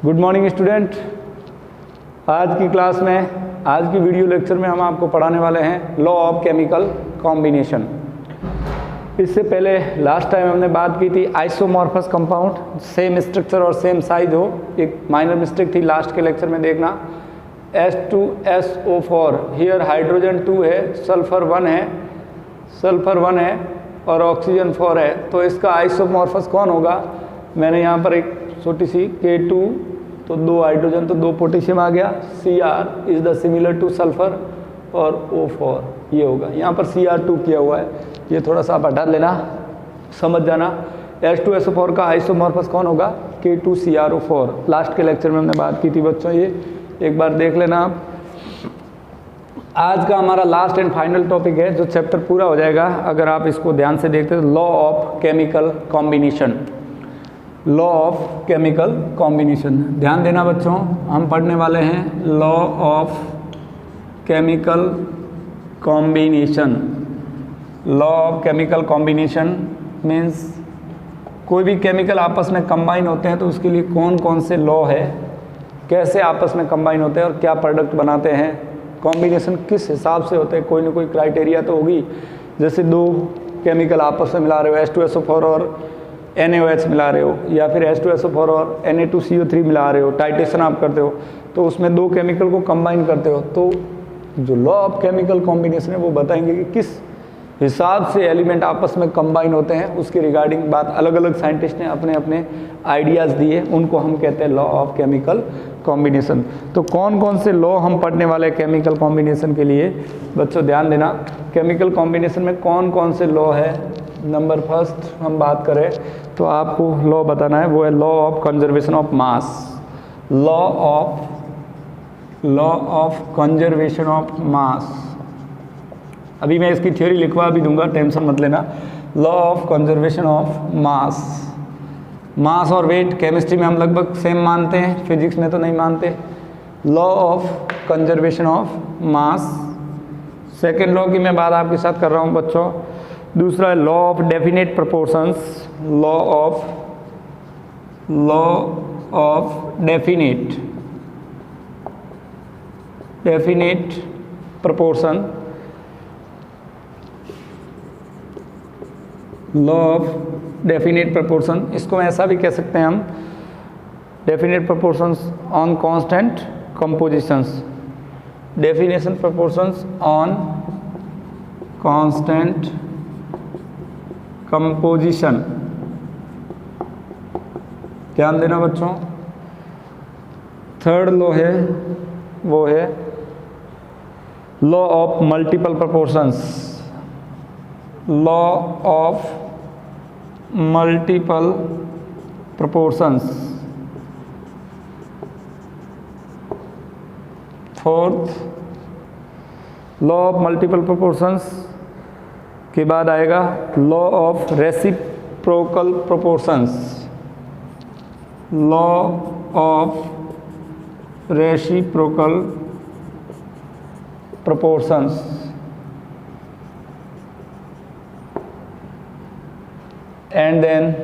Good morning student. आज की class में, आज की वीडियो लेक्चर में हम आपको पढ़ाने वाले हैं लॉ ऑफ केमिकल कॉम्बिनेशन। इससे पहले लास्ट टाइम हमने बात की थी आइसोमॉर्फस कंपाउंड, सेम स्ट्रक्चर और सेम साइज हो। एक माइनर मिस्टेक थी लास्ट के लेक्चर में, देखना H2SO4, हियर हाइड्रोजन 2 है, सल्फर 1 है और ऑक्सीजन 4 है। तो इसका आइसोमॉर्फस कौन होगा? मैंने यहाँ पर एक छोटी सी K2, तो 2 हाइड्रोजन तो 2 पोटेशियम आ गया। Cr is the similar two sulphur और O4 ये होगा। यहाँ पर Cr2 किया हुआ है, ये थोड़ा सा आप हटा लेना, समझ जाना। H2SO4 का आइसोमॉर्फस कौन होगा? K2CrO4। लास्ट के लेक्चर में हमने बात की थी बच्चों, ये एक बार देख लेना आप। आज का हमारा लास्ट एंड फाइनल टॉपिक है, जो चैप्टर पूरा हो जाएगा अगर आप इसको ध्यान से देखते तो law of chemical combination. Law of chemical combination, ध्यान देना बच्चों, हम पढ़ने वाले हैं law of chemical combination. Law of chemical combination means कोई भी केमिकल आपस में कंबाइन होते हैं तो उसके लिए कौन कौन से लॉ है, कैसे आपस में कंबाइन होते हैं और क्या प्रोडक्ट बनाते हैं, कॉम्बिनेशन किस हिसाब से होते हैं। कोई ना कोई क्राइटेरिया तो होगी। जैसे 2 केमिकल आपस में मिला रहे हो, H2SO4 और NaOH मिला रहे हो, या फिर H2SO4 और Na2CO3 मिला रहे हो, टाइटेशन आप करते हो, तो उसमें 2 केमिकल को कंबाइन करते हो। तो जो लॉ ऑफ केमिकल कॉम्बिनेशन है वो बताएंगे कि किस हिसाब से एलिमेंट आपस में कंबाइन होते हैं। उसके रिगार्डिंग बात अलग अलग साइंटिस्ट ने अपने अपने आइडियाज़ दिए, उनको हम कहते हैं लॉ ऑफ केमिकल कॉम्बिनेशन। तो कौन कौन से लॉ हम पढ़ने वाले हैं केमिकल कॉम्बिनेशन के लिए? बच्चों ध्यान देना, केमिकल कॉम्बिनेशन में कौन कौन से लॉ है। नंबर फर्स्ट हम बात करें तो आपको लॉ बताना है, वो है law of conservation of mass. Law of conservation of मास। अभी मैं इसकी थ्योरी लिखवा भी दूंगा, टेंशन मत लेना। Law of conservation of mass. Mass और वेट केमिस्ट्री में हम लगभग सेम मानते हैं, फिजिक्स में तो नहीं मानते। Law of conservation of mass. Second law की मैं बात आपके साथ कर रहा हूँ बच्चों। दूसरा है law of definite proportions. Law of definite proportion. Law of definite proportion, इसको ऐसा भी कह सकते हैं हम, definite proportions on constant compositions. Definition proportions on constant composition. ध्यान देना बच्चों। थर्ड लॉ है वो है law of multiple proportions. Law of multiple proportions. Fourth law of multiple proportions के बाद आएगा law of reciprocal proportions. Law of reciprocal proportions. And then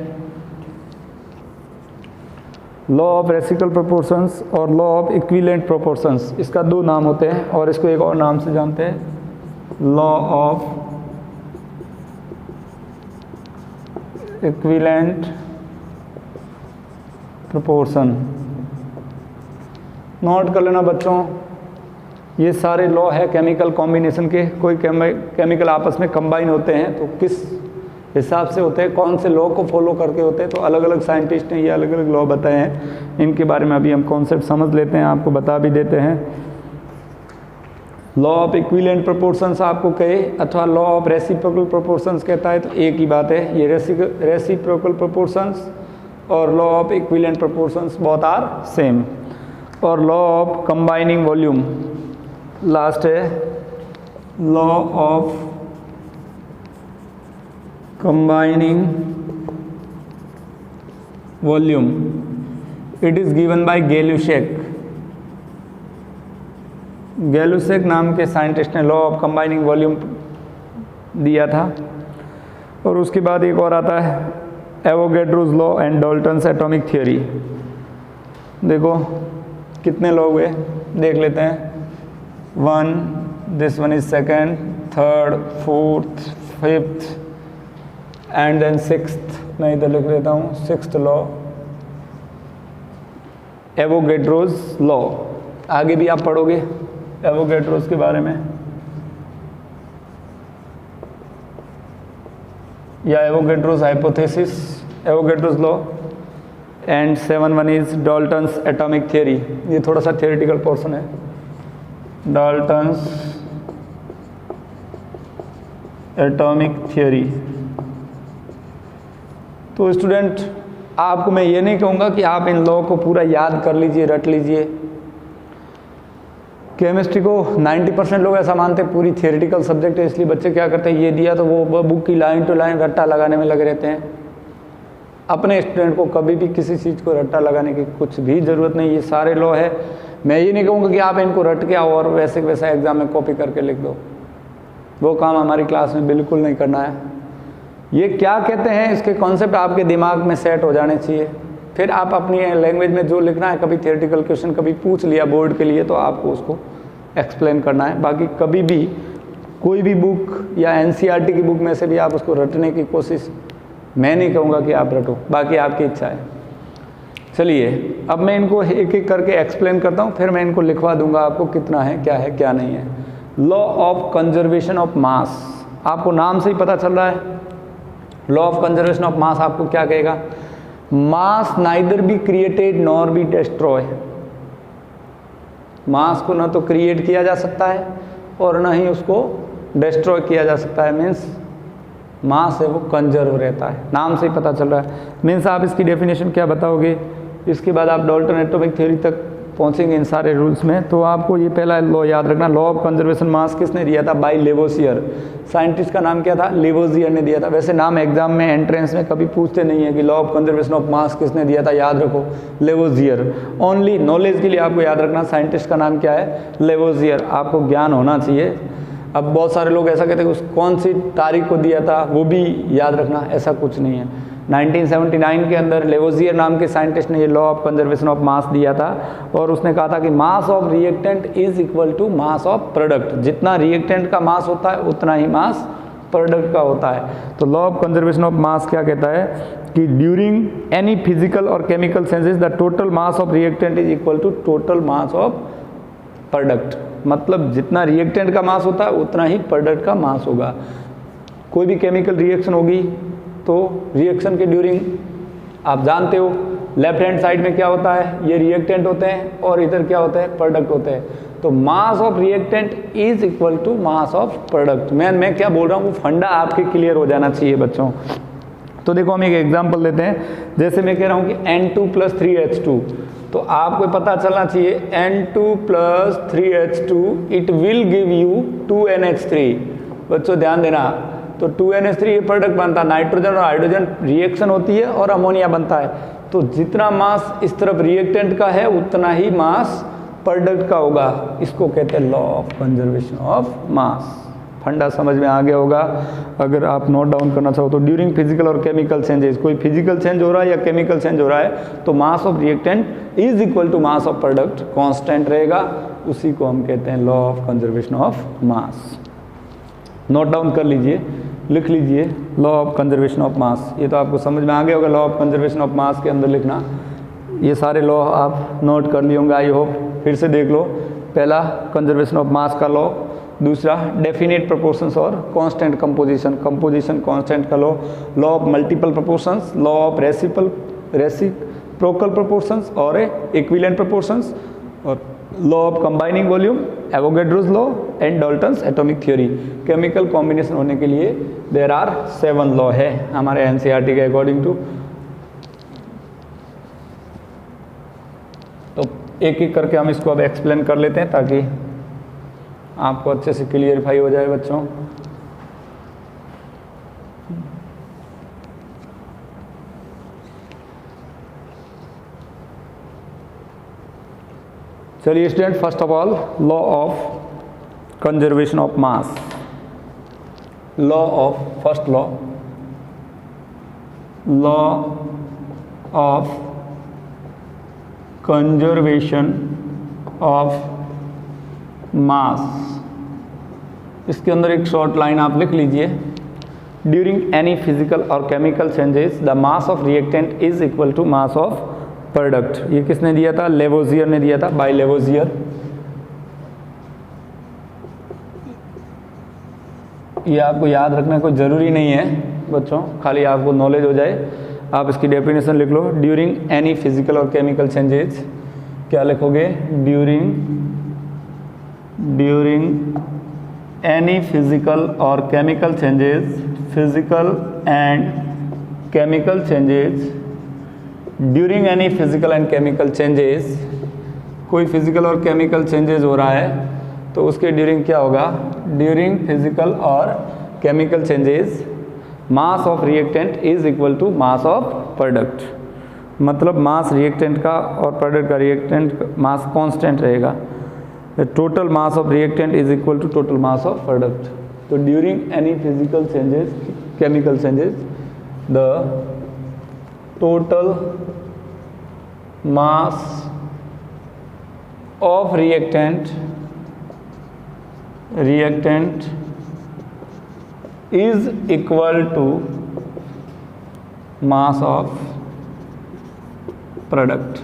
law of reciprocal proportions और लॉ ऑफ इक्विवेलेंट प्रोपोर्शंस। इसका 2 नाम होते हैं और इसको एक और नाम से जानते हैं, law of equivalent proportion. Note कर लेना बच्चों, ये सारे लॉ है केमिकल कॉम्बिनेशन के। कोई केमिकल आपस में कंबाइन होते हैं तो किस हिसाब से होते हैं, कौन से लॉ को फॉलो करके होते हैं, तो अलग अलग साइंटिस्ट ने ये अलग अलग लॉ बताए हैं। इनके बारे में अभी हम कॉन्सेप्ट समझ लेते हैं, आपको बता भी देते हैं। लॉ ऑफ इक्विवेलेंट प्रोपोर्शंस आपको कहे अथवा लॉ ऑफ रेसिप्रोकल प्रोपोर्शंस कहता है तो एक ही बात है, ये रेसिप्रोकल प्रोपोर्शंस और law of equivalent proportions both are same. और law of combining volume last है, law of combining volume. It is given by Gay Lussac. Gay Lussac नाम के साइंटिस्ट ने लॉ ऑफ कंबाइनिंग वॉल्यूम दिया था। और उसके बाद एक और आता है Avogadro's law and Dalton's atomic theory. देखो कितने लोग हुए देख लेते हैं। 1, this one is second, third, fourth, fifth and then sixth. मैं इधर लिख लेता हूँ सिक्स्थ लॉ, एवोगैड्रोज लॉ। आगे भी आप पढ़ोगे एवोगैड्रोज के बारे में, या Avogadro's hypothesis, Avogadro's law. And 7 is Dalton's atomic theory. ये थोड़ा सा थियोरेटिकल पोर्शन है। Dalton's atomic theory. तो स्टूडेंट आपको मैं ये नहीं कहूँगा कि आप इन लॉ को पूरा याद कर लीजिए, रट लीजिए। केमिस्ट्री को 90% लोग ऐसा मानते हैं पूरी थियोरेटिकल सब्जेक्ट है, इसलिए बच्चे क्या करते हैं, ये दिया तो वो बुक की लाइन टू लाइन रट्टा लगाने में लगे रहते हैं। अपने स्टूडेंट को कभी भी किसी चीज़ को रट्टा लगाने की कुछ भी ज़रूरत नहीं। ये सारे लॉ है। मैं ये नहीं कहूँगा कि आप इनको रट के आओ और वैसे वैसा एग्ज़ाम में कॉपी करके लिख दो। वो काम हमारी क्लास में बिल्कुल नहीं करना है। ये क्या कहते हैं, इसके कॉन्सेप्ट आपके दिमाग में सेट हो जाने चाहिए। फिर आप अपनी लैंग्वेज में जो लिखना है, कभी थियोरेटिकल क्वेश्चन कभी पूछ लिया बोर्ड के लिए, तो आपको उसको एक्सप्लेन करना है। बाकी कभी भी कोई भी बुक या एनसीईआरटी की बुक में से भी आप उसको रटने की कोशिश, मैं नहीं कहूँगा कि आप रटो, बाकी आपकी इच्छा है। चलिए अब मैं इनको एक एक करके एक्सप्लेन करता हूँ, फिर मैं इनको लिखवा दूंगा आपको कितना है क्या नहीं है। Law of conservation of mass, आपको नाम से ही पता चल रहा है। Law of conservation of mass आपको क्या कहेगा, mass neither be created nor be destroy. Mass को ना तो क्रिएट किया जा सकता है और ना ही उसको डिस्ट्रॉय किया जा सकता है। मीन्स मास है वो कंजर्व रहता है, नाम से ही पता चल रहा है। मीन्स आप इसकी डेफिनेशन क्या बताओगे, इसके बाद आप डाल्टन एटॉमिक थ्योरी तक पहुंचेंगे इन सारे रूल्स में। तो आपको ये पहला लॉ याद रखना, लॉ ऑफ कंजर्वेशन मास किसने दिया था, बाय लेवोसियर। साइंटिस्ट का नाम क्या था, लेवोसियर ने दिया था। वैसे नाम एग्जाम में एंट्रेंस में कभी पूछते नहीं है कि लॉ ऑफ कंजर्वेशन ऑफ मास किसने दिया था, याद रखो लेवोसियर। ओनली नॉलेज के लिए आपको याद रखना साइंटिस्ट का नाम क्या है, लेवोसियर। आपको ज्ञान होना चाहिए। अब बहुत सारे लोग ऐसा कहते हैं कि उस कौन सी तारीख को दिया था वो भी याद रखना, ऐसा कुछ नहीं है। 1979 के अंदर लेवोसियर नाम के साइंटिस्ट ने ये law of conservation of mass दिया था और उसने कहा था कि mass of reactant is equal to mass of product. जितना रिएक्टेंट का मास होता है उतना ही मास प्रोडक्ट का होता है। तो law of conservation of mass क्या कहता है कि ड्यूरिंग एनी फिजिकल और chemical changes the total mass of reactant is equal to total mass of product. मतलब जितना रिएक्टेंट का मास होता है उतना ही प्रोडक्ट का मास होगा। कोई भी केमिकल रिएक्शन होगी तो रिएक्शन के ड्यूरिंग आप जानते हो लेफ्ट हैंड साइड में क्या होता है, ये रिएक्टेंट होते हैं और इधर क्या होता है, प्रोडक्ट होते हैं। तो mass of reactant is equal to mass of product. मैं क्या बोल रहा हूँ वो फंडा आपके क्लियर हो जाना चाहिए बच्चों। तो देखो हम एक एग्जांपल लेते हैं। जैसे मैं कह रहा हूँ कि N2 + 3H2, तो आपको पता चलना चाहिए N2 + 3H2 it will give you 2NH3। बच्चों ध्यान देना, तो 2NH3 ये प्रोडक्ट बनता है, नाइट्रोजन और हाइड्रोजन रिएक्शन होती है और अमोनिया बनता है। तो जितना मास इस तरफ रिएक्टेंट का है उतना ही मास प्रोडक्ट का होगा। इसको कहते हैं लॉ ऑफ कंजर्वेशन ऑफ मास। फंडा समझ में आ गया होगा। अगर आप नोट डाउन करना चाहो तो ड्यूरिंग फिजिकल और केमिकल चेंजेस, कोई फिजिकल चेंज हो रहा है या केमिकल चेंज हो रहा है तो mass of reactant is equal to mass of product constant रहेगा। उसी को हम कहते हैं law of conservation of mass. Note down कर लीजिए, लिख लीजिए law of conservation of mass. ये तो आपको समझ में आ गया होगा। Law of conservation of mass के अंदर लिखना, ये सारे लॉ आप नोट कर लिए होंगे आई होप। फिर से देख लो, पहला कंजर्वेशन ऑफ मास का लॉ, दूसरा डेफिनेट प्रोपोर्शंस और कांस्टेंट कंपोजिशन, कंपोजिशन कांस्टेंट का law, law of multiple proportions, law of reciprocal proportions और इक्विवेलेंट प्रोपोर्शंस, और law of combining volume, Avogadro's law and Dalton's atomic theory. Chemical combination होने के लिए there are 7 law है हमारे NCERT के according to. तो एक एक करके हम इसको अब एक्सप्लेन कर लेते हैं ताकि आपको अच्छे से क्लियरिफाई हो जाए बच्चों। चलिए student, first of all law of conservation of mass. Law of first law of conservation of mass, इसके अंदर एक शॉर्ट लाइन आप लिख लीजिए, ड्यूरिंग एनी फिजिकल और chemical changes the mass of reactant is equal to mass of product. ये किसने दिया था? लेवोजियर ने दिया था, बाय लेवोजियर। ये आपको याद रखना कोई ज़रूरी नहीं है बच्चों, खाली आपको नॉलेज हो जाए। आप इसकी डेफिनेशन लिख लो, ड्यूरिंग एनी फिजिकल और केमिकल चेंजेस, क्या लिखोगे? ड्यूरिंग एनी फिजिकल और chemical changes, physical and chemical changes, during any physical and chemical changes, कोई फिजिकल और केमिकल चेंजेस हो रहा है तो उसके ड्यूरिंग क्या होगा? ड्यूरिंग फिजिकल और chemical changes mass of reactant is equal to mass of product. मतलब मास रिएक्टेंट का और प्रोडक्ट का रिएक्टेंट मास कांस्टेंट रहेगा। Total mass of reactant is equal to total mass of product. तो during any physical changes, chemical changes, the total mass of reactant is equal to mass of product.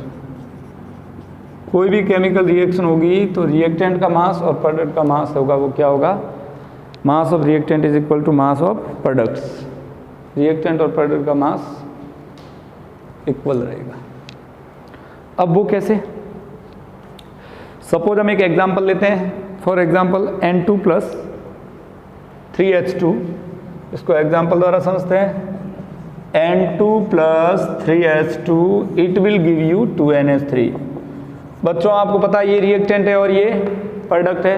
कोई भी chemical reaction होगी तो reactant का mass और product का mass होगा, वो क्या होगा? Mass of reactant is equal to mass of products. Reactant और प्रोडक्ट का मास इक्वल रहेगा। अब वो कैसे? सपोज हम एक एग्जांपल लेते हैं, for example N2 plus 3H2, इसको एग्जांपल द्वारा समझते हैं। N2 plus 3H2 it will give you 2NH3। बच्चों आपको पता है ये रिएक्टेंट है और ये प्रोडक्ट है,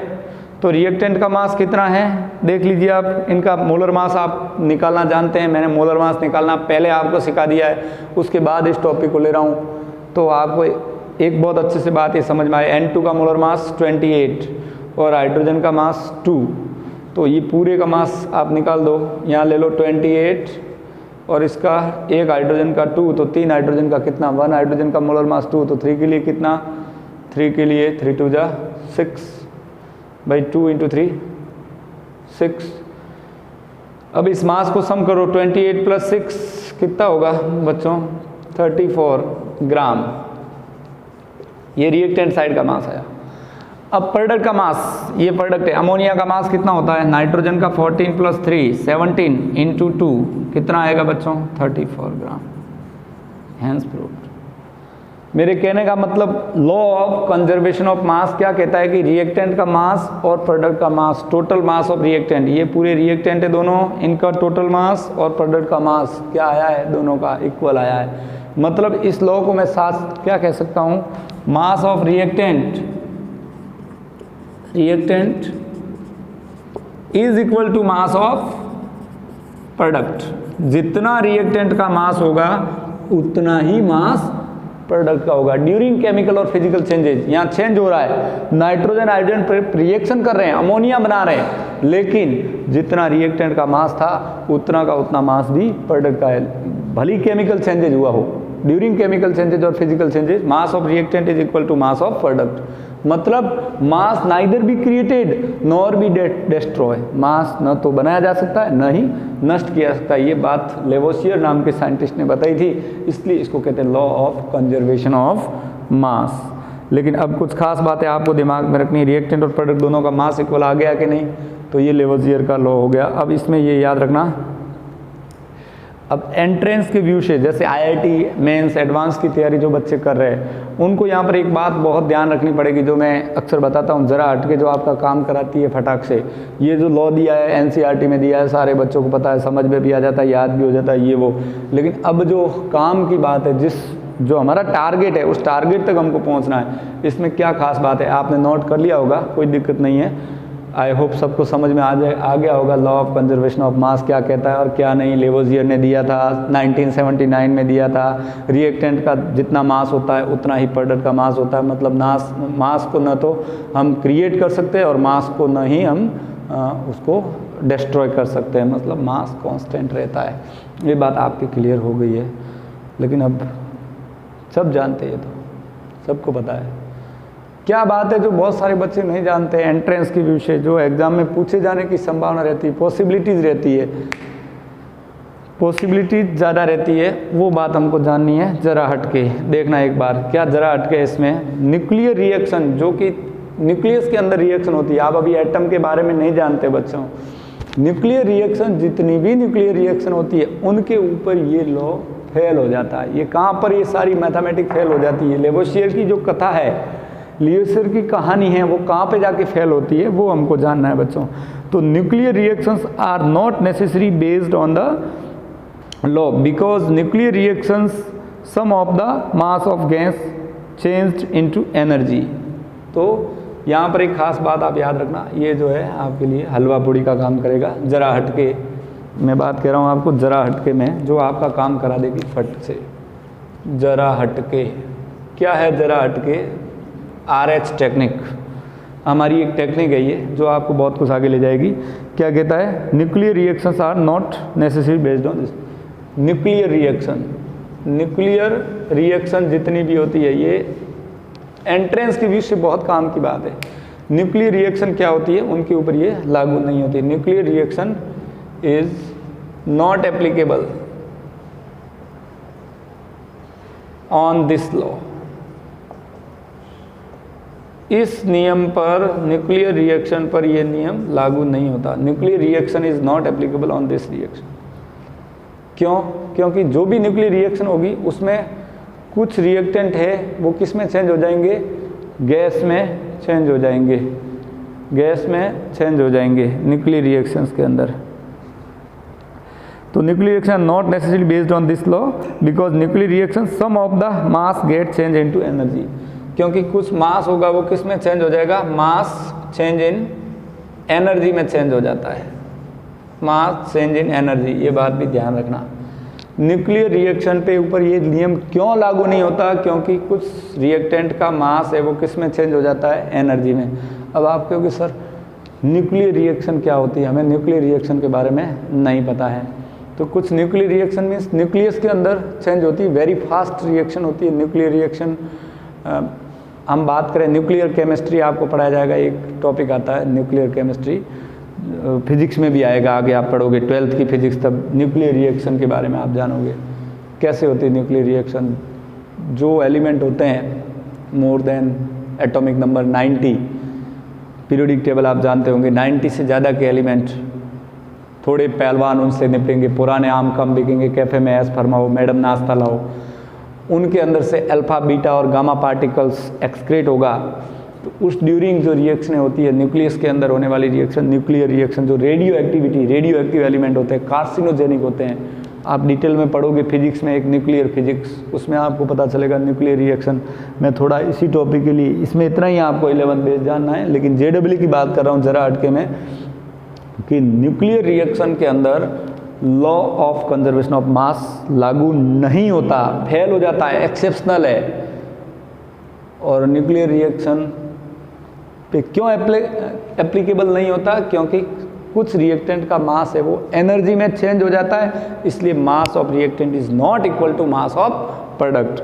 तो रिएक्टेंट का मास कितना है देख लीजिए आप। इनका मोलर मास आप निकालना जानते हैं, मैंने मोलर मास निकालना पहले आपको सिखा दिया है, उसके बाद इस टॉपिक को ले रहा हूँ। तो आपको एक बहुत अच्छे से बात ये समझ में आए, N2 का मोलर मास 28 और हाइड्रोजन का मास 2, तो ये पूरे का मास आप निकाल दो। यहाँ ले लो 28 और इसका एक हाइड्रोजन का 2, तो 3 हाइड्रोजन का कितना? 1 हाइड्रोजन का मोलर मास 2, तो 3 के लिए कितना? 3 के लिए 3 2 जा 6 बाई 2 इंटू 3 6। अब इस मास को सम करो, 28 प्लस 6 कितना होगा बच्चों? 34 ग्राम। ये रिएक्टेंट साइड का मास आया। अब प्रोडक्ट का मास, ये प्रोडक्ट है, अमोनिया का मास कितना होता है? नाइट्रोजन का 14 प्लस 3 17 इंटू 2 कितना आएगा बच्चों? 34 ग्राम। Hence proved. मेरे कहने का मतलब law of conservation of mass क्या कहता है कि रिएक्टेंट का मास और प्रोडक्ट का मास, टोटल मास ऑफ रिएक्टेंट, ये पूरे रिएक्टेंट है दोनों, इनका टोटल मास और प्रोडक्ट का मास क्या आया है? दोनों का इक्वल आया है। मतलब इस लॉ को मैं साथ क्या कह सकता हूँ? Mass of reactant is equal to mass of product. जितना रिएक्टेंट का मास होगा उतना ही मास प्रोडक्ट का होगा। ड्यूरिंग केमिकल और फिजिकल चेंजेस, यहाँ चेंज हो रहा है, नाइट्रोजन हाइड्रोजन रिएक्शन कर रहे हैं, अमोनिया बना रहे हैं, लेकिन जितना रिएक्टेंट का मास था उतना का उतना मास भी प्रोडक्ट का है, भले ही केमिकल चेंजेज हुआ हो। ड्यूरिंग केमिकल चेंजेज और physical changes mass of reactant is equal to mass of product. मतलब mass neither be created nor be destroy, mass न तो बनाया जा सकता है न ही नष्ट किया जा सकता है। ये बात लेवोसियर नाम के साइंटिस्ट ने बताई थी, इसलिए इसको कहते हैं लॉ ऑफ कंजर्वेशन ऑफ मास। लेकिन अब कुछ खास बातें आपको दिमाग में रखनी है, रिएक्टेंट और प्रोडक्ट दोनों का मास इक्वल आ गया कि नहीं, तो ये लेवोसियर का लॉ हो गया। अब इसमें ये याद रखना, अब एंट्रेंस के व्यू से, जैसे IIT मेंस एडवांस की तैयारी जो बच्चे कर रहे हैं, उनको यहाँ पर एक बात बहुत ध्यान रखनी पड़ेगी, जो मैं अक्सर बताता हूँ, ज़रा हट के जो आपका काम कराती है फटाक से। ये जो लॉ दिया है NCERT में दिया है, सारे बच्चों को पता है, समझ में भी आ जाता है, याद भी हो जाता है, ये वो। लेकिन अब जो काम की बात है, जो हमारा टारगेट है, उस टारगेट तक हमको पहुँचना है, इसमें क्या खास बात है आपने नोट कर लिया होगा, कोई दिक्कत नहीं है। आई होप सबको समझ में आ गया होगा law of conservation of mass क्या कहता है और क्या नहीं। लेवोजियर ने दिया था, 1979 में दिया था, रिएक्टेंट का जितना मास होता है उतना ही प्रोडक्ट का मास होता है। मतलब मास को न तो हम क्रिएट कर सकते हैं और मास को न ही हम उसको डिस्ट्रॉय कर सकते हैं, मतलब मास कांस्टेंट रहता है। ये बात आपकी क्लियर हो गई है, लेकिन अब सब जानते हैं, तो सबको पता है। क्या बात है जो बहुत सारे बच्चे नहीं जानते, एंट्रेंस के विषय जो एग्जाम में पूछे जाने की संभावना रहती है, पॉसिबिलिटीज़ रहती है, पॉसिबिलिटीज ज़्यादा रहती है, वो बात हमको जाननी है। जरा हटके देखना एक बार, क्या जरा हटके इसमें न्यूक्लियर रिएक्शन, जो कि न्यूक्लियस के अंदर रिएक्शन होती है। आप अभी एटम के बारे में नहीं जानते बच्चों। न्यूक्लियर रिएक्शन, जितनी भी न्यूक्लियर रिएक्शन होती है उनके ऊपर ये लॉ फेल हो जाता है। ये कहाँ पर ये सारी मैथमेटिक्स फेल हो जाती है। लेवोसियर की जो कथा है, लेवोसियर की कहानी है, वो कहाँ पे जाके फेल होती है, वो हमको जानना है बच्चों। तो nuclear reactions are not necessary based on the law because nuclear reactions some of the mass of gas changed into energy। तो यहाँ पर एक खास बात आप याद रखना, ये जो है आपके लिए हलवा पूड़ी का काम करेगा। जरा हटके मैं बात कह रहा हूँ आपको, जरा हटके में जो आपका काम करा देगी फट से। जरा हटके क्या है? जरा हटके RH टेक्निक, हमारी एक टेक्निक है ये जो आपको बहुत कुछ आगे ले जाएगी। क्या कहता है? Nuclear reactions are not necessary based on this. Nuclear reaction जितनी भी होती है, ये एंट्रेंस के व्यू से बहुत काम की बात है। न्यूक्लियर रिएक्शन क्या होती है, उनके ऊपर ये लागू नहीं होती। Nuclear reaction is not applicable on this law. इस नियम पर, न्यूक्लियर रिएक्शन पर यह नियम लागू नहीं होता। Nuclear reaction is not applicable on this reaction. क्यों? क्योंकि जो भी न्यूक्लियर रिएक्शन होगी उसमें कुछ रिएक्टेंट है वो किस में चेंज हो जाएंगे? गैस में चेंज हो जाएंगे, गैस में चेंज हो जाएंगे न्यूक्लियर रिएक्शंस के अंदर। तो nuclear reaction not necessary based on this law because nuclear reaction some of the mass get change into energy. क्योंकि कुछ मास होगा वो किस में चेंज हो जाएगा? मास चेंज इन एनर्जी में चेंज हो जाता है। मास चेंज इन एनर्जी, ये बात भी ध्यान रखना। न्यूक्लियर रिएक्शन पे ऊपर ये नियम क्यों लागू नहीं होता? क्योंकि कुछ रिएक्टेंट का मास है वो किस में चेंज हो जाता है? एनर्जी में। अब आप कहोगे सर न्यूक्लियर रिएक्शन क्या होती है, हमें न्यूक्लियर रिएक्शन के बारे में नहीं पता है। तो कुछ न्यूक्लियर रिएक्शन मीन्स न्यूक्लियस के अंदर चेंज होती है, वेरी फास्ट रिएक्शन होती है न्यूक्लियर रिएक्शन। हम बात करें न्यूक्लियर केमिस्ट्री, आपको पढ़ाया जाएगा, एक टॉपिक आता है न्यूक्लियर केमिस्ट्री, फिजिक्स में भी आएगा, आगे आप पढ़ोगे 12th की फिजिक्स, तब न्यूक्लियर रिएक्शन के बारे में आप जानोगे कैसे होती है न्यूक्लियर रिएक्शन। जो एलिमेंट होते हैं more than atomic number 90, periodic table आप जानते होंगे, 90 से ज़्यादा के एलिमेंट, थोड़े पहलवान उनसे निपटेंगे, पुराने आम कम बिकेंगे, कैफ़े में ऐस फरमाओ, मैडम नाश्ता लाओ, उनके अंदर से अल्फ़ा बीटा और गामा पार्टिकल्स एक्सक्रेट होगा। तो उस ड्यूरिंग जो रिएक्शनें होती है न्यूक्लियस के अंदर होने वाली रिएक्शन, न्यूक्लियर रिएक्शन, जो रेडियो एक्टिव एलिमेंट होते हैं, कार्सिनोजेनिक होते हैं। आप डिटेल में पढ़ोगे फिजिक्स में, एक न्यूक्लियर फिजिक्स, उसमें आपको पता चलेगा न्यूक्लियर रिएक्शन। मैं थोड़ा इसी टॉपिक के लिए इसमें इतना ही आपको 11 बेस जानना है, लेकिन JEE की बात कर रहा हूँ जरा हटके में, कि न्यूक्लियर रिएक्शन के अंदर लॉ ऑफ कंजर्वेशन ऑफ मास लागू नहीं होता, फेल हो जाता है, एक्सेप्शनल है। और न्यूक्लियर रिएक्शन पे क्यों एप्लीकेबल नहीं होता? क्योंकि कुछ रिएक्टेंट का मास है वो एनर्जी में चेंज हो जाता है, इसलिए mass of reactant is not equal to mass of product.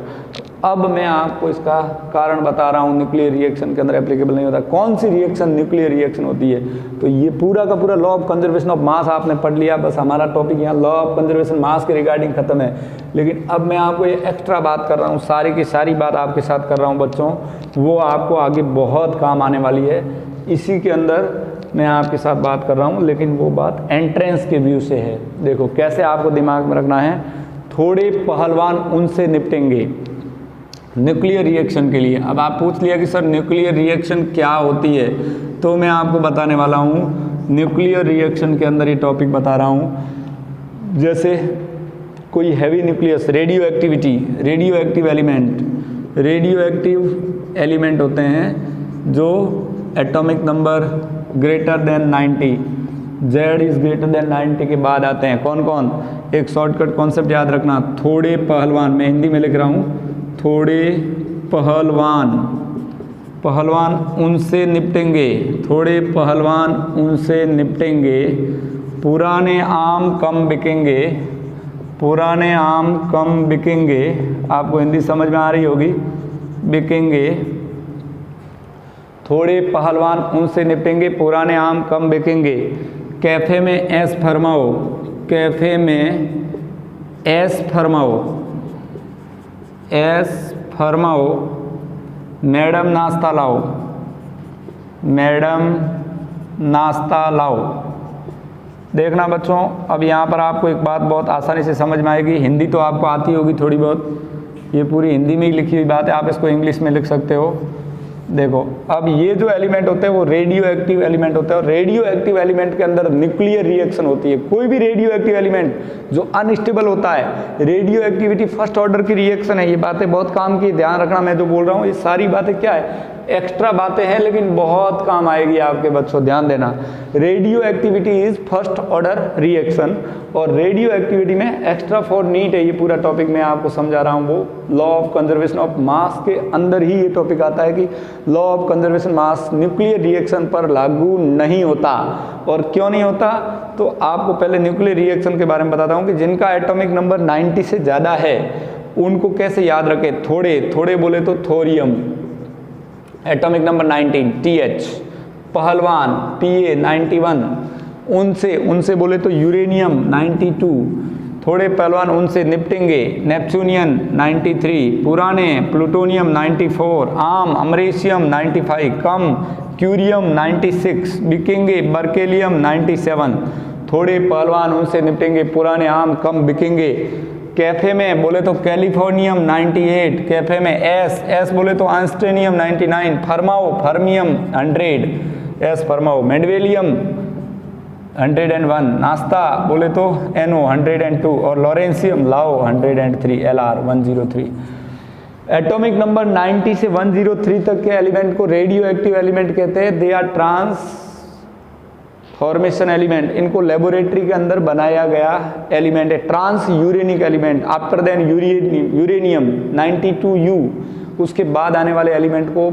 अब मैं आपको इसका कारण बता रहा हूँ, न्यूक्लियर रिएक्शन के अंदर एप्लीकेबल नहीं होता। कौन सी रिएक्शन न्यूक्लियर रिएक्शन होती है? तो ये पूरा का पूरा लॉ ऑफ कंजर्वेशन ऑफ मास आपने पढ़ लिया, बस हमारा टॉपिक यहाँ लॉ ऑफ कंजर्वेशन मास के रिगार्डिंग खत्म है। लेकिन अब मैं आपको ये एक्स्ट्रा बात कर रहा हूँ, सारी की सारी बात आपके साथ कर रहा हूँ बच्चों, वो आपको आगे बहुत काम आने वाली है। इसी के अंदर मैं आपके साथ बात कर रहा हूँ, लेकिन वो बात एंट्रेंस के व्यू से है। देखो कैसे आपको दिमाग में रखना है, थोड़े पहलवान उनसे निपटेंगे न्यूक्लियर रिएक्शन के लिए। अब आप पूछ लिया कि सर न्यूक्लियर रिएक्शन क्या होती है, तो मैं आपको बताने वाला हूँ न्यूक्लियर रिएक्शन के अंदर ये टॉपिक बता रहा हूँ। जैसे कोई heavy nucleus, radio active element होते हैं जो atomic number greater than 90, Z is greater than 90 के बाद आते हैं। कौन कौन? एक शॉर्टकट कॉन्सेप्ट याद रखना, थोड़े पहलवान, मैं हिंदी में लिख रहा हूँ, थोड़े पहलवान उनसे निपटेंगे, थोड़े पहलवान उनसे निपटेंगे, पुराने आम कम बिकेंगे। आपको हिंदी समझ में आ रही होगी, बिकेंगे, थोड़े पहलवान उनसे निपटेंगे, पुराने आम कम बिकेंगे, कैफ़े में ऐश फरमाओ, कैफ़े में ऐश फरमाओ, ऐश फरमाओ, मैडम नाश्ता लाओ, मैडम नाश्ता लाओ। देखना बच्चों, अब यहाँ पर आपको एक बात बहुत आसानी से समझ में आएगी। हिंदी तो आपको आती होगी थोड़ी बहुत, ये पूरी हिंदी में ही लिखी हुई बात है, आप इसको इंग्लिश में लिख सकते हो। देखो, अब ये जो एलिमेंट होते हैं वो रेडियो एक्टिव एलिमेंट होता है, और रेडियो एक्टिव एलिमेंट के अंदर न्यूक्लियर रिएक्शन होती है। कोई भी रेडियो एक्टिव एलिमेंट जो अनस्टेबल होता है, रेडियो एक्टिविटी फर्स्ट ऑर्डर की रिएक्शन है। ये बातें बहुत काम की, ध्यान रखना, मैं जो बोल रहा हूँ ये सारी बातें क्या है, एक्स्ट्रा बातें हैं, लेकिन बहुत काम आएगी आपके बच्चों, ध्यान देना। Radio activity is first order reaction, और रेडियो एक्टिविटी में एक्स्ट्रा फॉर नीट है, ये पूरा टॉपिक मैं आपको समझा रहा हूँ। वो law of conservation of mass के अंदर ही ये टॉपिक आता है कि law of conservation mass nuclear reaction पर लागू नहीं होता। और क्यों नहीं होता, तो आपको पहले न्यूक्लियर रिएक्शन के बारे में बताता हूँ कि जिनका एटॉमिक नंबर 90 से ज़्यादा है उनको कैसे याद रखें। थोड़े थोड़े बोले तो थोरियम, एटॉमिक नंबर 19 TH, पहलवान PA 91, उनसे बोले तो यूरेनियम 92, थोड़े पहलवान उनसे निपटेंगे, नेपच्यूनियन 93, पुराने प्लूटोनियम 94, आम अमरेशियम 95, कम क्यूरियम 96, बिकेंगे बर्केलियम 97, थोड़े पहलवान उनसे निपटेंगे, पुराने आम कम बिकेंगे। कैफ़े में बोले तो कैलिफोर्नियम 98, कैफ़े में एस बोले तो आंस्टेनियम 99, फरमाओ फर्मियम 100, एस फरमाओ, मेडवेलियम 101, नाश्ता बोले तो NO 102, और लॉरेंसियम लाओ 103, LR 103। एटॉमिक नंबर 90 से 103 तक के एलिमेंट को रेडियो एक्टिव एलिमेंट कहते हैं। दे आर ट्रांसफॉर्मेशन एलिमेंट, इनको लेबोरेटरी के अंदर बनाया गया एलिमेंट है। Transuranic element, after then uranium 92U, उसके बाद आने वाले एलिमेंट को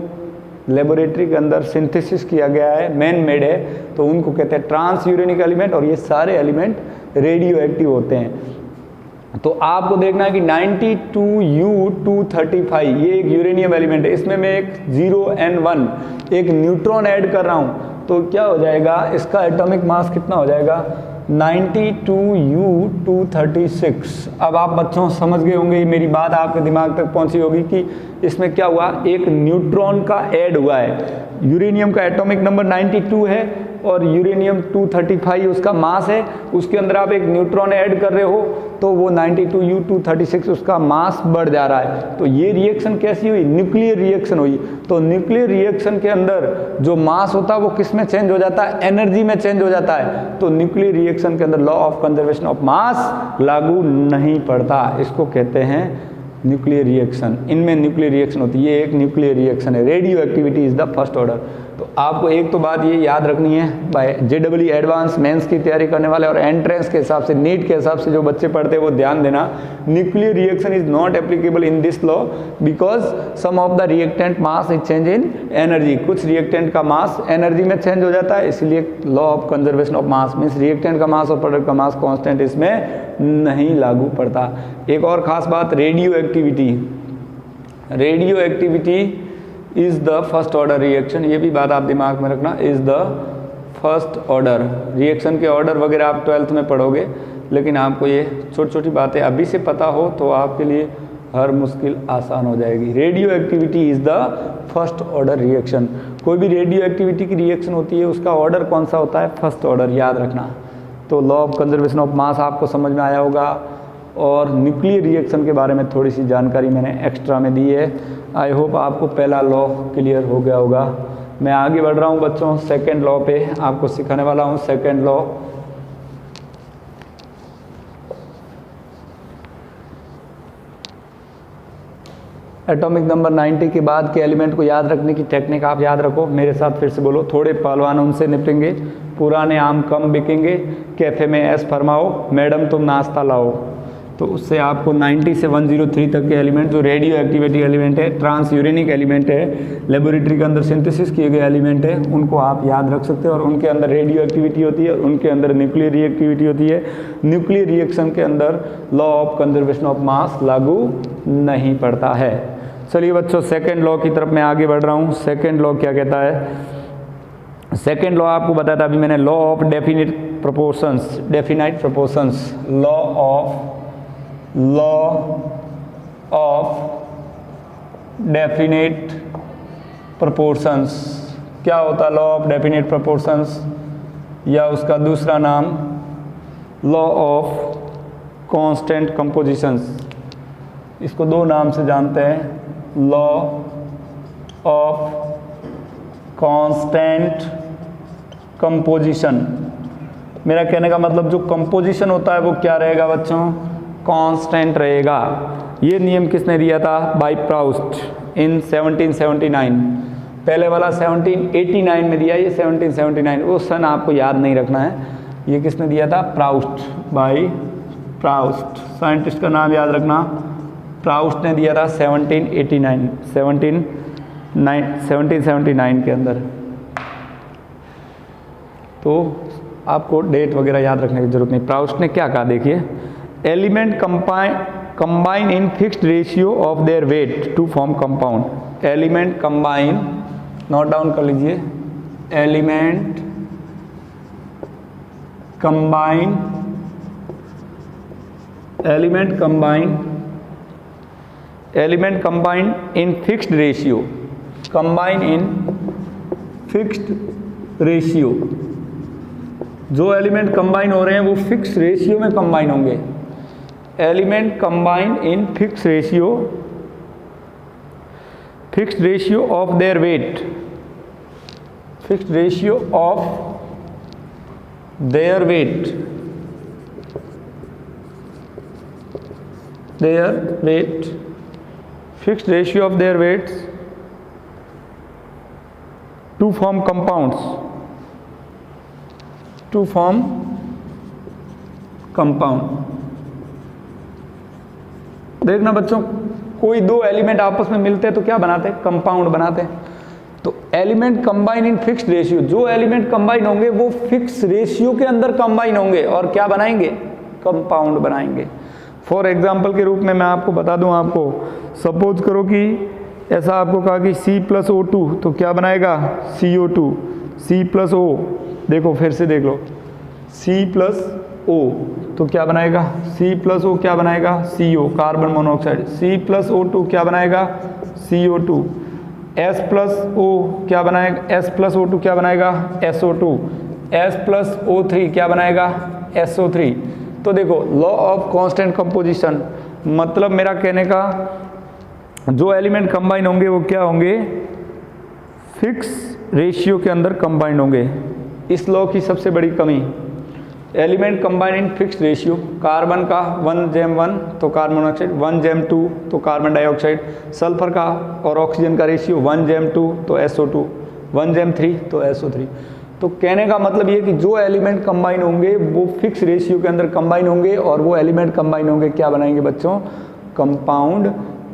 लेबोरेटरी के अंदर सिंथेसिस किया गया है, मैन मेड है, तो उनको कहते हैं ट्रांस यूरेनिक एलिमेंट, और ये सारे एलिमेंट रेडियो एक्टिव होते हैं। तो आपको देखना है कि 92U235 ये एक यूरेनियम एलिमेंट है, इसमें मैं एक 0N1 एक न्यूट्रॉन ऐड कर रहा हूँ, तो क्या हो जाएगा, इसका एटॉमिक मास कितना हो जाएगा 92U236। अब आप बच्चों समझ गए होंगे, मेरी बात आपके दिमाग तक पहुंची होगी कि इसमें क्या हुआ, एक न्यूट्रॉन का ऐड हुआ है। यूरेनियम का एटॉमिक नंबर 92 है और यूरेनियम 235 उसका मास है, उसके अंदर आप एक न्यूट्रॉन ऐड कर रहे हो तो वो 92U236 उसका मास बढ़ जा रहा है। तो ये रिएक्शन कैसी हुई, न्यूक्लियर रिएक्शन हुई। तो न्यूक्लियर रिएक्शन के अंदर जो मास होता है वो किस में चेंज हो जाता है, एनर्जी में चेंज हो जाता है। तो न्यूक्लियर रिएक्शन के अंदर लॉ ऑफ कंजर्वेशन ऑफ मास लागू नहीं पड़ता, इसको कहते हैं न्यूक्लियर रिएक्शन। इनमें न्यूक्लियर रिएक्शन होती है, ये एक न्यूक्लियर रिएक्शन है। Radio activity is the first order. तो आपको एक तो बात ये याद रखनी है, बाय JEE एडवांस मेंस की तैयारी करने वाले और एंट्रेंस के हिसाब से, नीट के हिसाब से जो बच्चे पढ़ते हैं वो ध्यान देना, nuclear reaction is not applicable in this law because some of the reactant mass is change in energy. कुछ रिएक्टेंट का मास एनर्जी में चेंज हो जाता है, इसलिए law of conservation of mass means reactant का मास और प्रोडक्ट का मास कांस्टेंट इसमें नहीं लागू पड़ता। एक और खास बात, radio activity is the first order reaction, ये भी बात आप दिमाग में रखना, is the first order reaction. के ऑर्डर वगैरह आप 12th में पढ़ोगे, लेकिन आपको ये छोटी छोटी बातें अभी से पता हो तो आपके लिए हर मुश्किल आसान हो जाएगी। Radio activity is the first order reaction. कोई भी रेडियो एक्टिविटी की रिएक्शन होती है उसका ऑर्डर कौन सा होता है, फर्स्ट ऑर्डर, याद रखना। तो law of conservation of mass आपको समझ में आया होगा, और न्यूक्लियर रिएक्शन के बारे में थोड़ी सी जानकारी मैंने एक्स्ट्रा में दी है। आई होप आपको पहला लॉ क्लियर हो गया होगा। मैं आगे बढ़ रहा हूँ बच्चों, सेकंड लॉ पे आपको सिखाने वाला हूँ। सेकंड लॉ, एटॉमिक नंबर 90 के बाद के एलिमेंट को याद रखने की टेक्निक आप याद रखो, मेरे साथ फिर से बोलो। थोड़े पहलवान उनसे निपटेंगे, पुराने आम कम बिकेंगे, कैफ़े में ऐश फरमाओ, मैडम तुम नाश्ता लाओ। तो उससे आपको 90 से 103 तक के एलिमेंट जो रेडियो एक्टिविटी एलिमेंट है, ट्रांस यूरेनिक एलिमेंट है, लेबोरेटरी के अंदर सिंथेसिस किए गए एलिमेंट है, उनको आप याद रख सकते हो। और उनके अंदर रेडियो एक्टिविटी होती है, उनके अंदर न्यूक्लियर रिएक्टिविटी होती है। न्यूक्लियर रिएक्शन के अंदर लॉ ऑफ कंजर्वेशन ऑफ मास लागू नहीं पड़ता है। चलिए बच्चों सेकेंड लॉ की तरफ मैं आगे बढ़ रहा हूँ। सेकेंड लॉ क्या कहता है? सेकेंड लॉ आपको बताया था अभी मैंने, law of definite proportions, definite proportions, law of definite proportions. क्या होता है लॉ ऑफ डेफिनिट प्रोपोर्शंस, या उसका दूसरा नाम लॉ ऑफ कांस्टेंट कंपोजिशंस। इसको दो नाम से जानते हैं, लॉ ऑफ कांस्टेंट कंपोजिशन। मेरा कहने का मतलब जो कंपोजिशन होता है वो क्या रहेगा बच्चों? कांस्टेंट रहेगा। ये नियम किसने दिया था? बाय प्राउस्ट इन 1779। पहले वाला 1789 में दिया, ये 1779। वो सन आपको याद नहीं रखना है। ये किसने दिया था? Proust, bye Proust. साइंटिस्ट का नाम याद रखना, प्राउस्ट ने दिया था 1779 के अंदर। तो आपको डेट वगैरह याद रखने की जरूरत नहीं। प्राउस्ट ने क्या कहा देखिए, element combine in fixed ratio of their weight to form compound. Element combine, note down कर लीजिए, element combine in fixed ratio, combine in fixed ratio. जो एलिमेंट कंबाइन हो रहे हैं वो फिक्स रेशियो में कंबाइन होंगे। Element combine in fix ratio of their weight, fixed ratio of their weight, fixed ratio of their weights to form compounds, to form compound. देखना बच्चों, कोई दो एलिमेंट आपस में मिलते हैं तो क्या बनाते हैं? कंपाउंड बनाते हैं। तो element combine in fixed ratio, जो एलिमेंट कंबाइन होंगे वो फिक्स रेशियो के अंदर कंबाइन होंगे और क्या बनाएंगे? कंपाउंड बनाएंगे। फॉर एग्जाम्पल के रूप में मैं आपको बता दूं, आपको सपोज करो कि ऐसा आपको कहा कि C+O2 तो क्या बनाएगा? CO2। C+O, देखो फिर से देख लो, C+O तो क्या बनाएगा? C+O क्या बनाएगा? CO, carbon monoxide. C+O2 क्या बनाएगा? CO2। S+O क्या बनाएगा? S+O2 क्या बनाएगा? SO2। S+O3 क्या बनाएगा? SO3। तो देखो लॉ ऑफ कांस्टेंट कंपोजिशन, मतलब मेरा कहने का जो एलिमेंट कंबाइन होंगे वो क्या होंगे? फिक्स रेशियो के अंदर कंबाइन होंगे। इस लॉ की सबसे बड़ी कमी, element combine in fixed ratio, carbon का 1:1 तो कार्बन मोनोऑक्साइड, 1:2 तो कार्बन डाइऑक्साइड, सल्फर का और ऑक्सीजन का रेशियो 1:2 तो SO2, 1:3 तो SO3। तो कहने का मतलब ये कि जो एलिमेंट कंबाइन होंगे वो फिक्स रेशियो के अंदर कंबाइन होंगे और वो एलिमेंट कंबाइन होंगे क्या बनाएंगे बच्चों? कंपाउंड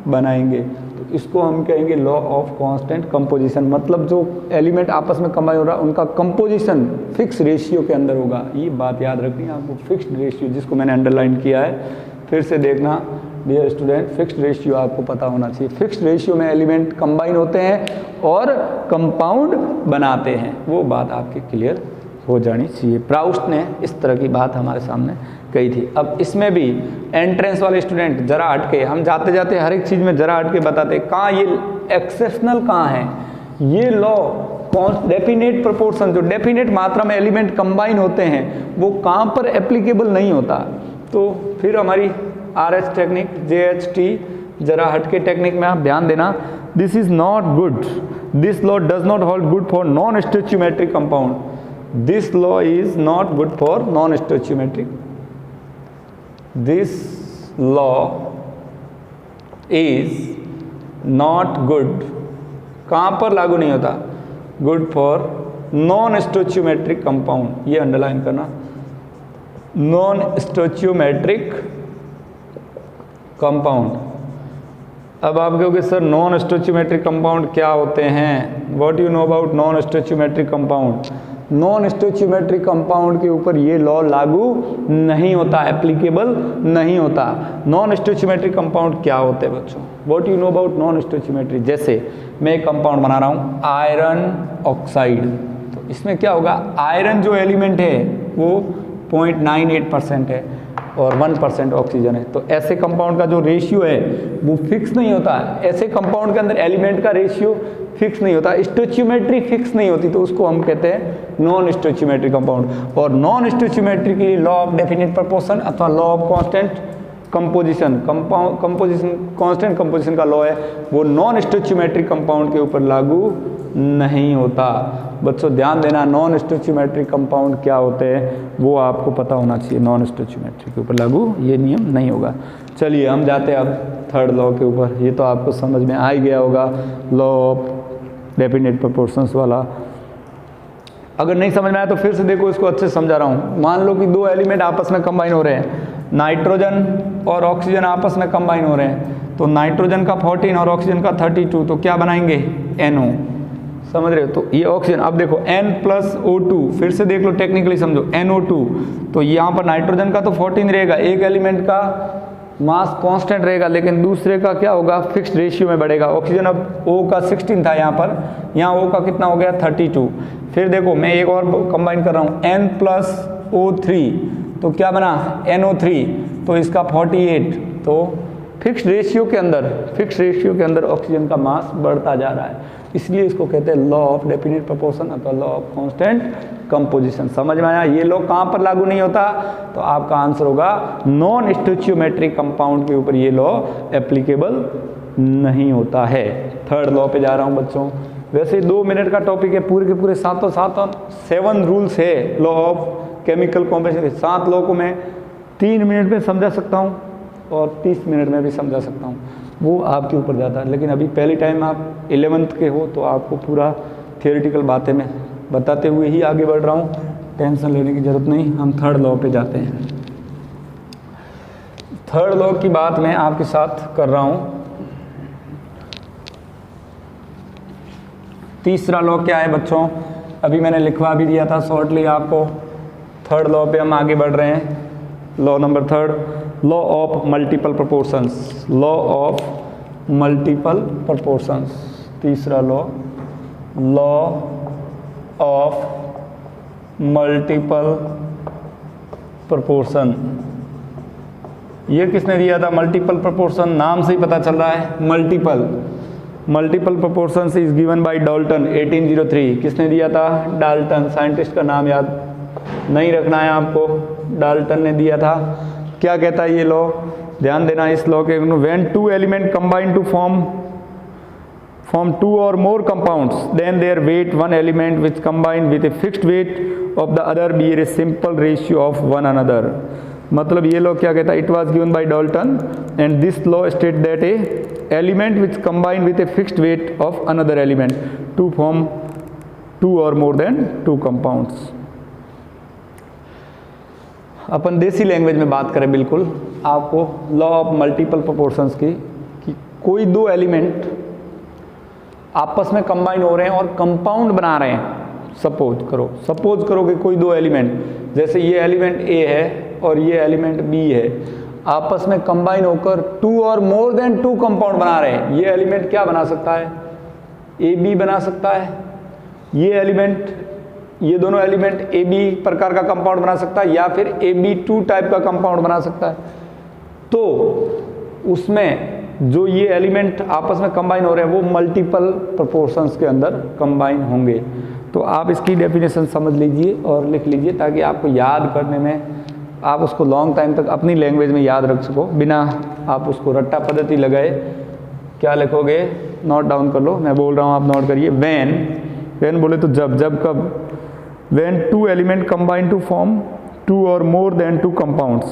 बनाएंगे। तो इसको हम कहेंगे लॉ ऑफ कांस्टेंट कंपोजिशन। मतलब जो एलिमेंट आपस में कंबाइन हो रहा है उनका कंपोजिशन फिक्स रेशियो के अंदर होगा। ये बात याद रखनी है आपको, फिक्स्ड रेशियो, जिसको मैंने अंडरलाइन किया है। फिर से देखना डियर स्टूडेंट, फिक्स्ड रेशियो आपको पता होना चाहिए। फिक्स्ड रेशियो में एलिमेंट कंबाइन होते हैं और कंपाउंड बनाते हैं, वो बात आपकी क्लियर हो जानी चाहिए। प्राउस्ट ने इस तरह की बात हमारे सामने कही थी। अब इसमें भी एंट्रेंस वाले स्टूडेंट जरा हटके, हम जाते जाते हर एक चीज़ में जरा हटके बताते कहाँ ये एक्सेप्शनल कहाँ है। ये लॉ डेफिनेट प्रोपोर्शन, जो डेफिनेट मात्रा में एलिमेंट कंबाइन होते हैं वो कहाँ पर एप्लीकेबल नहीं होता। तो फिर हमारी RH टेक्निक, JHT जरा हटके टेक्निक में आप ध्यान देना। This is not good, this law does not hold good for non stoichiometric compound. This law is not good for non stoichiometric. This law is not good, कहाँ पर लागू नहीं होता? Good for non stoichiometric compound. ये underline करना, non stoichiometric compound. अब आप कहोगे सर नॉन स्टोइचियोमेट्रिक कंपाउंड क्या होते हैं? What you know about non stoichiometric compound? Non stoichiometric compound के ऊपर ये लॉ लागू नहीं होता, एप्लीकेबल नहीं होता। नॉन स्टोइचियोमेट्रिक कंपाउंड क्या होते हैं बच्चों? What you know about non stoichiometric? जैसे मैं एक कंपाउंड बना रहा हूँ आयरन ऑक्साइड, तो इसमें क्या होगा, आयरन जो एलिमेंट है वो 0.98% है और 1% ऑक्सीजन है। तो ऐसे कंपाउंड का जो रेशियो है वो फिक्स नहीं होता है। ऐसे कंपाउंड के अंदर एलिमेंट का रेशियो फिक्स नहीं होता, स्टोइचियोमेट्री फिक्स नहीं होती, तो उसको हम कहते हैं नॉन स्टोइचियोमेट्रिक कंपाउंड। और नॉन स्टोइचियोमेट्री के लिए लॉ ऑफ डेफिनिट प्रोपोर्शन अथवा law of constant composition, composition constant composition का लॉ है, वो नॉन स्टोइचियोमेट्रिक कंपाउंड के ऊपर लागू नहीं होता। बच्चों ध्यान देना, नॉन स्टोइचियोमेट्रिक कंपाउंड क्या होते हैं वो आपको पता होना चाहिए। नॉन स्टोइचियोमेट्रिक के ऊपर लागू ये नियम नहीं होगा। चलिए हम जाते हैं अब थर्ड लॉ के ऊपर। ये तो आपको समझ में आ ही गया होगा, लॉ ऑफ डेफिनिट प्रोपोर्शंस वाला। अगर नहीं समझ में आया तो फिर से देखो, इसको अच्छे से समझा रहा हूँ। मान लो कि दो एलिमेंट आपस में कंबाइन हो रहे हैं, नाइट्रोजन और ऑक्सीजन आपस में कंबाइन हो रहे हैं, तो नाइट्रोजन का 14 और ऑक्सीजन का 32, तो क्या बनाएंगे, NO। समझ रहे हो? तो ये ऑक्सीजन, अब देखो N+O2, फिर से देख लो टेक्निकली समझो, NO2, तो यहाँ पर नाइट्रोजन का तो 14 रहेगा, एक एलिमेंट का मास कांस्टेंट रहेगा, लेकिन दूसरे का क्या होगा, फिक्स्ड रेशियो में बढ़ेगा। ऑक्सीजन अब O का 16 था यहाँ पर, यहाँ O का कितना हो गया, 32। फिर देखो मैं एक और कंबाइन कर रहा हूँ, N+O3, तो क्या बना, NO3, तो इसका 48। तो फिक्स्ड रेशियो के अंदर ऑक्सीजन का मास बढ़ता जा रहा है, इसलिए इसको कहते हैं लॉ ऑफ डेफिनिट प्रोपोर्शन अथवा लॉ ऑफ कांस्टेंट कंपोजिशन। समझ में आया? ये लॉ कहाँ पर लागू नहीं होता? तो आपका आंसर होगा नॉन स्टोइचियोमेट्रिक कंपाउंड के ऊपर ये लॉ एप्लीकेबल नहीं होता है। थर्ड लॉ पे जा रहा हूँ बच्चों। वैसे 2 मिनट का टॉपिक है, पूरे के पूरे 7 रूल्स है लॉ ऑफ केमिकल कॉम्बिनेशन के। 7 लॉ को मैं 3 मिनट में समझा सकता हूँ और 30 मिनट में भी समझा सकता हूँ, वो आपके ऊपर जाता है। लेकिन अभी पहली टाइम आप 11th के हो, तो आपको पूरा थियोरेटिकल बातें मैं बताते हुए ही आगे बढ़ रहा हूँ, टेंशन लेने की ज़रूरत नहीं। हम थर्ड लॉ पे जाते हैं। थर्ड लॉ की बात मैं आपके साथ कर रहा हूँ। तीसरा लॉ क्या है बच्चों, अभी मैंने लिखवा भी दिया था शॉर्टली आपको। थर्ड लॉ पे हम आगे बढ़ रहे हैं। Law number 3, law of multiple proportions, law of multiple proportions. तीसरा लॉ ऑफ मल्टीपल प्रोपोर्शन। ये किसने दिया था मल्टीपल प्रोपोर्शन? नाम से ही पता चल रहा है, multiple proportions is given bye Dalton 1803। किसने दिया था? डाल्टन। साइंटिस्ट का नाम याद नहीं रखना है आपको, डाल्टन ने दिया था। क्या कहता है ये लॉ? ध्यान देना इस लॉ के। When 2 element combine to form 2 or more compounds, then their weight, one element which combined with a fixed weight of the other be a simple ratio of one another। मतलब ये law क्या कहता है? It was given by Dalton and this law state that a element which combined with a fixed weight of another element to form 2 or more than 2 compounds। अपन देसी language में बात करें बिल्कुल आपको लॉ ऑफ मल्टीपल प्रोपोर्शंस की, कि कोई 2 element आपस में कंबाइन हो रहे हैं और कंपाउंड बना रहे हैं। सपोज करो कि कोई 2 एलिमेंट, जैसे ये एलिमेंट A है और ये एलिमेंट B है, आपस में कंबाइन होकर 2 और मोर देन 2 कंपाउंड बना रहे हैं। ये एलिमेंट क्या बना सकता है? AB बना सकता है। ये दोनों एलिमेंट AB प्रकार का कंपाउंड बना सकता है या फिर AB2 टाइप का कंपाउंड बना सकता है। तो उसमें जो ये एलिमेंट आपस में कंबाइन हो रहे हैं वो मल्टीपल प्रोपोर्शंस के अंदर कंबाइन होंगे। तो आप इसकी डेफिनेशन समझ लीजिए और लिख लीजिए, ताकि आपको याद करने में आप उसको लॉन्ग टाइम तक अपनी लैंग्वेज में याद रख सको, बिना आप उसको रट्टा पद्धति लगाए। क्या लिखोगे? नोट डाउन कर लो, मैं बोल रहा हूँ आप नोट करिए। व्हेन बोले तो जब कब? When 2 element combine to form 2 or more than 2 compounds,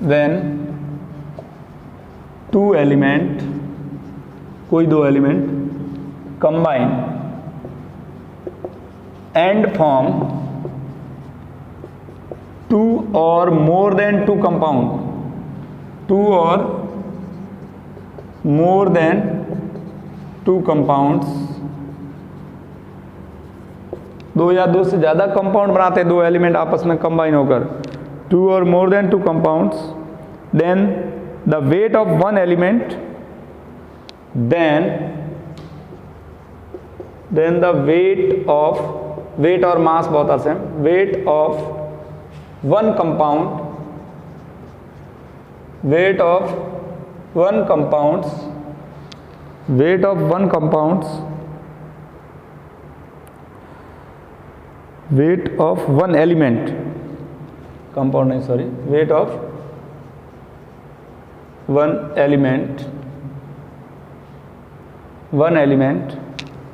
when 2 element, कोई 2 element combine and form 2 or more than 2 compound, 2 or more than 2 compounds दो या दो से ज़्यादा कंपाउंड बनाते हैं, दो एलिमेंट आपस में कंबाइन होकर, 2 और more than 2 compounds, then the weight of one element, then the weight और मास बहुत are same, weight of one compound, weight of one compounds weight of one compounds weight of one element compound नहीं sorry weight of one element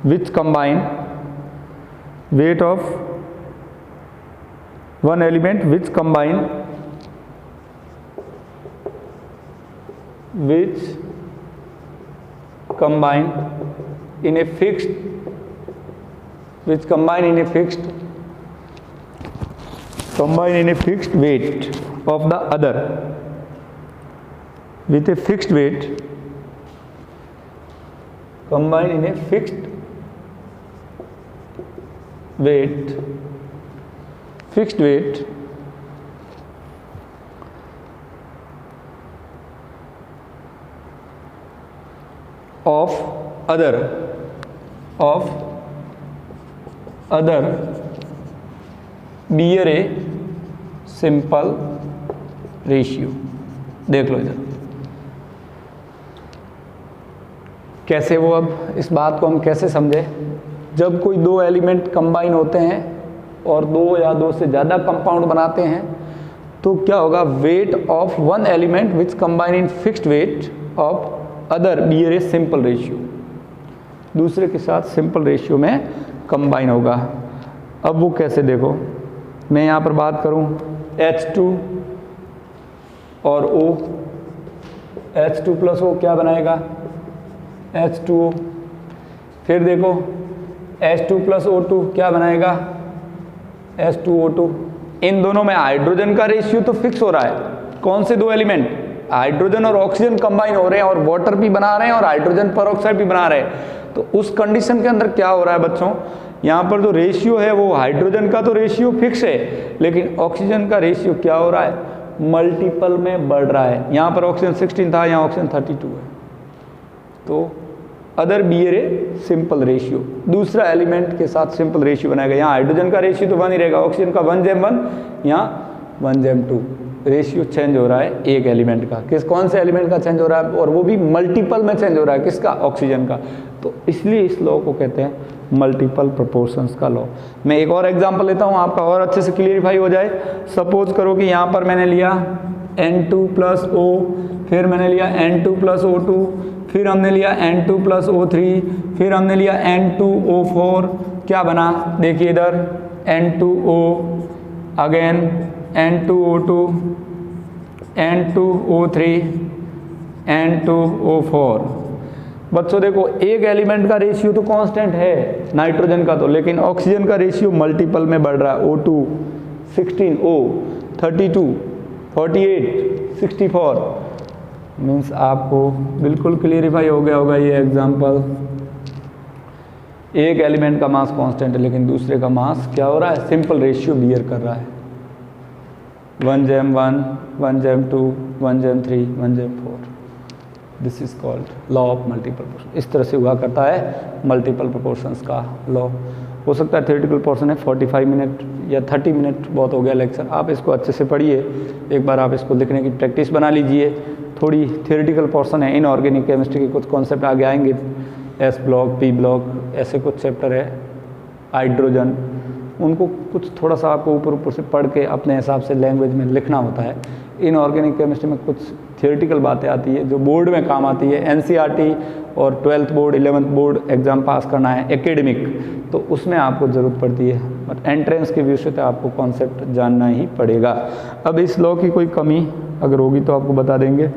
which combine weight of one element which combine in a fixed weight of the other with a fixed weight, combine in a fixed weight of other bear a simple ratio। देख लो इधर कैसे वो, अब इस बात को हम कैसे समझे, जब कोई दो एलिमेंट कंबाइन होते हैं और दो या दो से ज़्यादा कंपाउंड बनाते हैं तो क्या होगा, weight of one element which combine in fixed weight of other bear a simple ratio, दूसरे के साथ सिंपल रेशियो में कंबाइन होगा। अब वो कैसे, देखो मैं यहाँ पर बात करूँ H2 और O, H2 प्लस O क्या बनाएगा H2O, फिर देखो H2 प्लस O2 क्या बनाएगा H2O2। इन दोनों में हाइड्रोजन का रेशियो तो फिक्स हो रहा है, कौन से दो एलिमेंट, हाइड्रोजन और ऑक्सीजन कंबाइन हो रहे हैं और वाटर भी बना रहे हैं और हाइड्रोजन परऑक्साइड भी बना रहे हैं। तो उस कंडीशन के अंदर क्या हो रहा है बच्चों, यहाँ पर जो रेशियो है वो हाइड्रोजन का तो रेशियो फिक्स है, लेकिन ऑक्सीजन का रेशियो क्या हो रहा है, मल्टीपल में बढ़ रहा है। यहाँ पर ऑक्सीजन 16 था, यहाँ ऑक्सीजन 32 है। तो other bear a simple ratio, दूसरा एलिमेंट के साथ सिंपल रेशियो बनाएगा। यहाँ हाइड्रोजन का रेशियो तो 1 ही रहेगा, ऑक्सीजन का 1:1, यहाँ 1:2, रेशियो चेंज हो रहा है एक एलिमेंट का। कौन से एलिमेंट का चेंज हो रहा है, और वो भी मल्टीपल में चेंज हो रहा है, किसका, ऑक्सीजन का। तो इसलिए इस लॉ को कहते हैं मल्टीपल प्रोपोर्शंस का लॉ। मैं एक और एग्जांपल लेता हूँ आपका और अच्छे से क्लियरिफाई हो जाए। सपोज करो कि यहाँ पर मैंने लिया N2 प्लस O, फिर मैंने लिया N2 प्लस O2, फिर हमने लिया N2 प्लस O3, फिर हमने लिया N2O4, क्या बना, देखिए इधर N2O, again N2O2, N2O3, N2O4। बच्चों देखो एक एलिमेंट का रेशियो तो कांस्टेंट है नाइट्रोजन का तो, लेकिन ऑक्सीजन का रेशियो मल्टीपल में बढ़ रहा है। O2 16, O 32, 48, 64। मीन्स आपको बिल्कुल क्लियरिफाई हो गया होगा ये एग्जांपल। एक एलिमेंट का मास कांस्टेंट है लेकिन दूसरे का मास क्या हो रहा है, सिंपल रेशियो बियर कर रहा है। 1:1, 1:2, 1:3, 1:4। This is called law of multiple proportion. इस तरह से हुआ करता है मल्टीपल प्रोपोर्शंस का लॉ। हो सकता है थ्योरेटिकल पोर्शन है 45 मिनट या 30 मिनट, बहुत हो गया लेक्चर। आप इसको अच्छे से पढ़िए, एक बार आप इसको लिखने की प्रैक्टिस बना लीजिए। थोड़ी थ्योरेटिकल पोर्शन है, इनऑर्गेनिक केमिस्ट्री के कुछ कॉन्सेप्ट आगे आएंगे, S ब्लॉक, P ब्लॉक, ऐसे कुछ चैप्टर है, हाइड्रोजन, उनको कुछ थोड़ा सा आपको ऊपर ऊपर से पढ़ के अपने हिसाब से लैंग्वेज में लिखना होता है। इनऑर्गेनिक केमिस्ट्री में कुछ थियोरेटिकल बातें आती है जो बोर्ड में काम आती है। NCERT और 12th board, 11th board exam pass करना है एकेडमिक, तो उसमें आपको ज़रूरत पड़ती है। बट एंट्रेंस के विषय से आपको कॉन्सेप्ट जानना ही पड़ेगा। अब इस लॉ की कोई कमी अगर होगी तो आपको बता देंगे।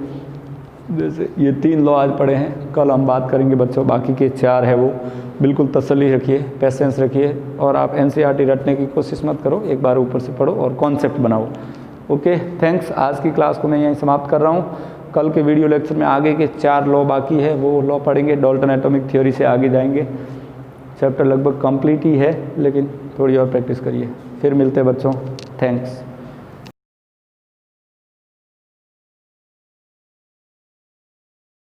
जैसे ये 3 लॉ आज पढ़े हैं, कल हम बात करेंगे बच्चों, बाकी के 4 है वो। बिल्कुल तसल्ली रखिए, पेशेंस रखिए, और आप NCERT रटने की कोशिश मत करो, एक बार ऊपर से पढ़ो और कॉन्सेप्ट बनाओ। Okay, thanks. आज की क्लास को मैं यहीं समाप्त कर रहा हूँ। कल के वीडियो लेक्चर में आगे के 4 लॉ बाकी है, वो लॉ पढ़ेंगे। डाल्टन एटॉमिक थ्योरी से आगे जाएंगे। चैप्टर लगभग कंप्लीट ही है, लेकिन थोड़ी और प्रैक्टिस करिए। फिर मिलते हैं बच्चों, थैंक्स।